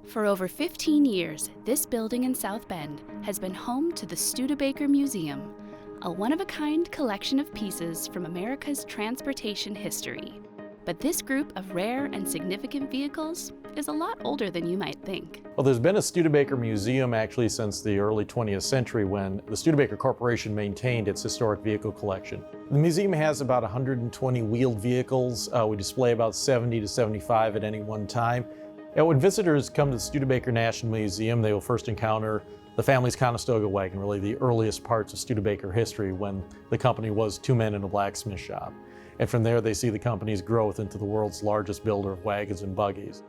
For over 15 years, this building in South Bend has been home to the Studebaker Museum, a one-of-a-kind collection of pieces from America's transportation history. But this group of rare and significant vehicles is a lot older than you might think. Well, there's been a Studebaker Museum actually since the early 20th century when the Studebaker Corporation maintained its historic vehicle collection. The museum has about 120 wheeled vehicles. We display about 70 to 75 at any one time. And when visitors come to the Studebaker National Museum, they will first encounter the family's Conestoga wagon, really the earliest parts of Studebaker history when the company was two men in a blacksmith shop. And from there, they see the company's growth into the world's largest builder of wagons and buggies.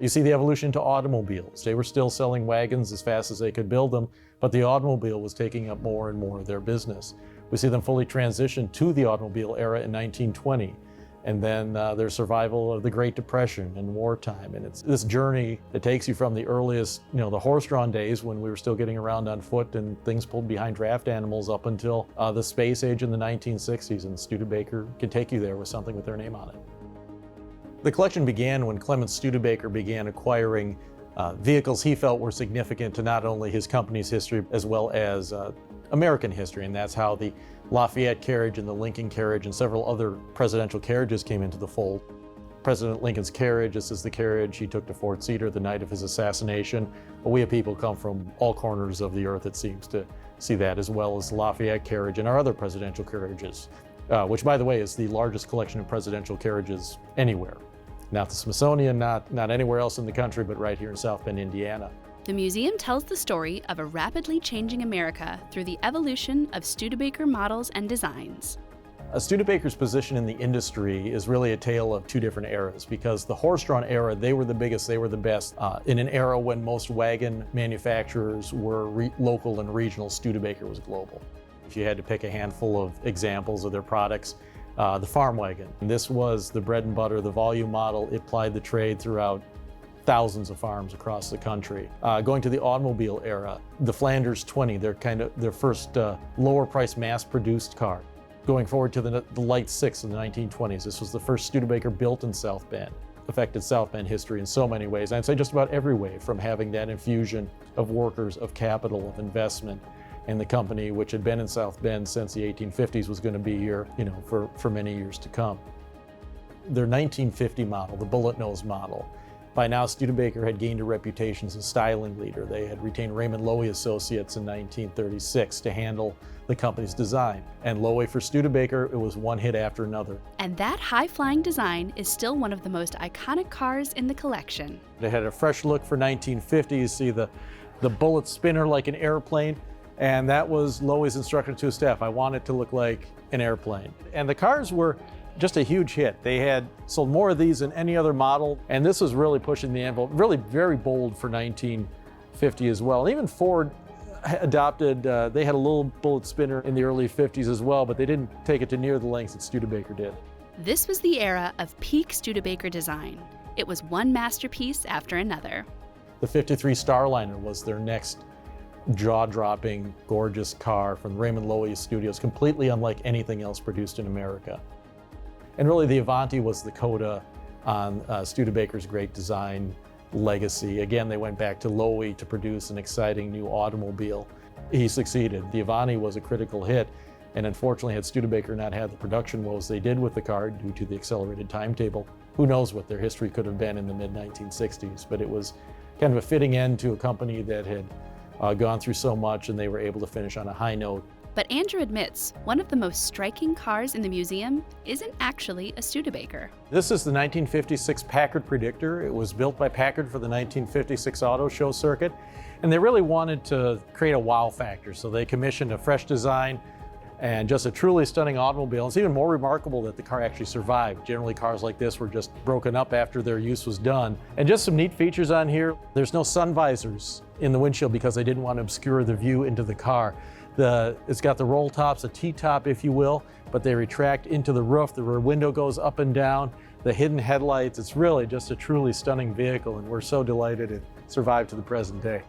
You see the evolution to automobiles. They were still selling wagons as fast as they could build them, but the automobile was taking up more and more of their business. We see them fully transition to the automobile era in 1920, and then their survival of the Great Depression and wartime. And it's this journey that takes you from the earliest, the horse-drawn days when we were still getting around on foot and things pulled behind draft animals up until the space age in the 1960s, and Studebaker can take you there with something with their name on it. The collection began when Clement Studebaker began acquiring vehicles he felt were significant to not only his company's history as well as American history, and that's how the Lafayette carriage and the Lincoln carriage and several other presidential carriages came into the fold. President Lincoln's carriage, this is the carriage he took to Fort Cedar the night of his assassination. But we have people come from all corners of the earth, it seems, to see that, as well as the Lafayette carriage and our other presidential carriages, which, by the way, is the largest collection of presidential carriages anywhere. Not the Smithsonian, not anywhere else in the country, but right here in South Bend, Indiana. The museum tells the story of a rapidly changing America through the evolution of Studebaker models and designs. Studebaker's position in the industry is really a tale of two different eras, because the horse-drawn era, they were the biggest, they were the best. In an era when most wagon manufacturers were local and regional, Studebaker was global. If you had to pick a handful of examples of their products, the farm wagon. And this was the bread and butter, the volume model. It plied the trade throughout thousands of farms across the country. Going to the automobile era, the Flanders 20, their first lower price mass-produced car. Going forward to the Light 6 in the 1920s, this was the first Studebaker built in South Bend. Affected South Bend history in so many ways. I'd say just about every way, from having that infusion of workers, of capital, of investment. And the company, which had been in South Bend since the 1850s, was going to be here, for many years to come. Their 1950 model, the bullet nose model, by now Studebaker had gained a reputation as a styling leader. They had retained Raymond Loewy Associates in 1936 to handle the company's design. And Loewy for Studebaker, it was one hit after another. And that high-flying design is still one of the most iconic cars in the collection. They had a fresh look for 1950. You see the bullet spinner like an airplane. And that was Loewy's instruction to his staff. I want it to look like an airplane. And the cars were just a huge hit. They had sold more of these than any other model. And this was really pushing the envelope, really very bold for 1950 as well. And even Ford adopted, they had a little bullet spinner in the early 50s as well, but they didn't take it to near the lengths that Studebaker did. This was the era of peak Studebaker design. It was one masterpiece after another. The 53 Starliner was their next jaw-dropping, gorgeous car from Raymond Loewy Studios, completely unlike anything else produced in America. And really, the Avanti was the coda on Studebaker's great design legacy. Again, they went back to Loewy to produce an exciting new automobile. He succeeded. The Avanti was a critical hit, and unfortunately, had Studebaker not had the production woes they did with the car due to the accelerated timetable, who knows what their history could have been in the mid-1960s. But it was kind of a fitting end to a company that had gone through so much, and they were able to finish on a high note. But Andrew admits one of the most striking cars in the museum isn't actually a Studebaker. This is the 1956 Packard Predictor. It was built by Packard for the 1956 auto show circuit, and they really wanted to create a wow factor, so they commissioned a fresh design and just a truly stunning automobile. It's even more remarkable that the car actually survived. Generally, cars like this were just broken up after their use was done. And just some neat features on here. There's no sun visors in the windshield because they didn't want to obscure the view into the car. It's got the roll tops, a T-top if you will, but they retract into the roof. The rear window goes up and down. The hidden headlights, it's really just a truly stunning vehicle, and we're so delighted it survived to the present day.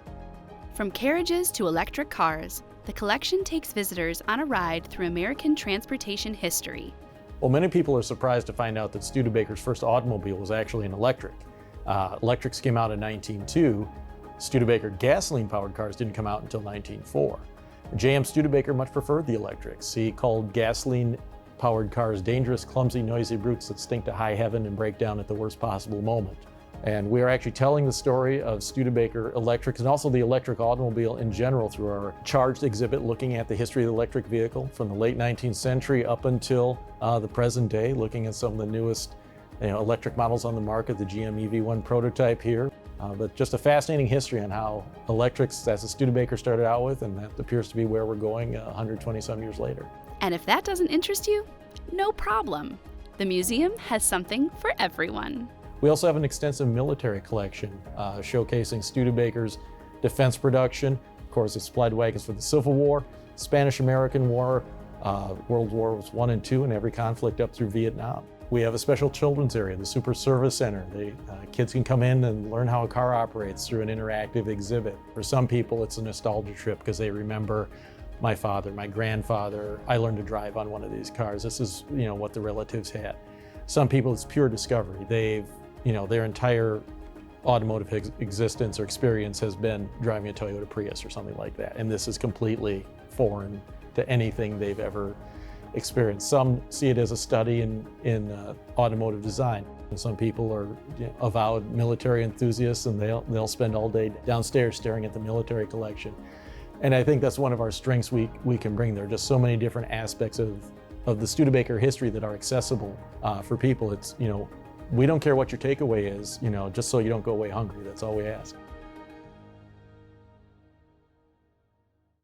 From carriages to electric cars, the collection takes visitors on a ride through American transportation history. Well, many people are surprised to find out that Studebaker's first automobile was actually an electric. Electrics came out in 1902. Studebaker gasoline-powered cars didn't come out until 1904. J.M. Studebaker much preferred the electrics. He called gasoline-powered cars dangerous, clumsy, noisy brutes that stink to high heaven and break down at the worst possible moment. And we are actually telling the story of Studebaker electrics and also the electric automobile in general through our charged exhibit looking at the history of the electric vehicle from the late 19th century up until the present day, looking at some of the newest electric models on the market, the GM EV1 prototype here. But just a fascinating history on how electrics, as the Studebaker started out with, and that appears to be where we're going 120-some years later. And if that doesn't interest you, no problem. The museum has something for everyone. We also have an extensive military collection showcasing Studebaker's defense production. Of course, it supplied wagons for the Civil War, Spanish-American War, World Wars I and II, and every conflict up through Vietnam. We have a special children's area, the Super Service Center. Kids can come in and learn how a car operates through an interactive exhibit. For some people, it's a nostalgia trip because they remember my father, my grandfather. I learned to drive on one of these cars. This is what the relatives had. Some people, it's pure discovery. Their entire automotive existence or experience has been driving a Toyota Prius or something like that. And this is completely foreign to anything they've ever experienced. Some see it as a study in automotive design. And some people are avowed military enthusiasts, and they'll spend all day downstairs staring at the military collection. And I think that's one of our strengths we can bring. There are just so many different aspects of the Studebaker history that are accessible for people. It's, we don't care what your takeaway is, just so you don't go away hungry. That's all we ask.